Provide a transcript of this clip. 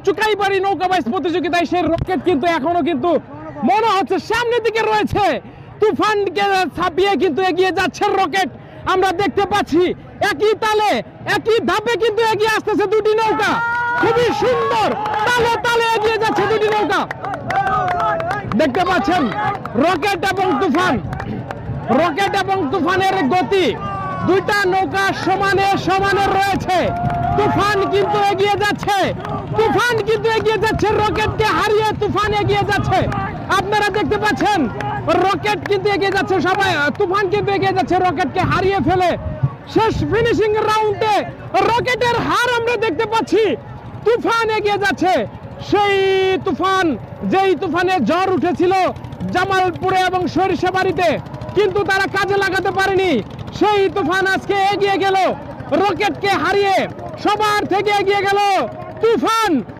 চুকাইবাড়ি নৌকা বাইচ প্রতিযোগিতায় সেই রকেট কিন্তু এখনো কিন্তু মনে হচ্ছে সামনের দিকে রয়েছে। তুফানকে ছাপিয়ে কিন্তু এগিয়ে যাচ্ছে রকেট, আমরা দেখতে পাচ্ছি। একই তালে একই ধাপে কিন্তু এগিয়ে আসতেছে দুটি নৌকা, খুবই সুন্দর তালে তালে এগিয়ে যাচ্ছে দুটি নৌকা। দেখতে পাচ্ছেন রকেট এবং তুফান, রকেট এবং তুফানের গতি, দুইটা নৌকা সমানে সমানে রয়েছে। তুফান কিন্তু এগিয়ে যাচ্ছে, তুফান কিন্তু এগিয়ে যাচ্ছে, রকেটকে হারিয়ে তুফান এগিয়ে যাচ্ছে। আপনারা দেখতে পাচ্ছেন রকেট কিন্তু এগিয়ে যাচ্ছে, সবাই তুফান কিন্তু এগিয়ে যাচ্ছে রকেটকে হারিয়ে ফেলে। শেষ ফিনিশিং রাউন্ডে রকেটের হার আমরা দেখতে পাচ্ছি, তুফান এগিয়ে যাচ্ছে। সেই তুফান, যেই তুফানে ঝড় উঠেছিল জামালপুরে এবং সরিষাবাড়িতে, কিন্তু তারা কাজে লাগাতে পারেনি। সেই তুফান আজকে এগিয়ে গেল, রকেটকে হারিয়ে সবার থেকে এগিয়ে গেল তুফান।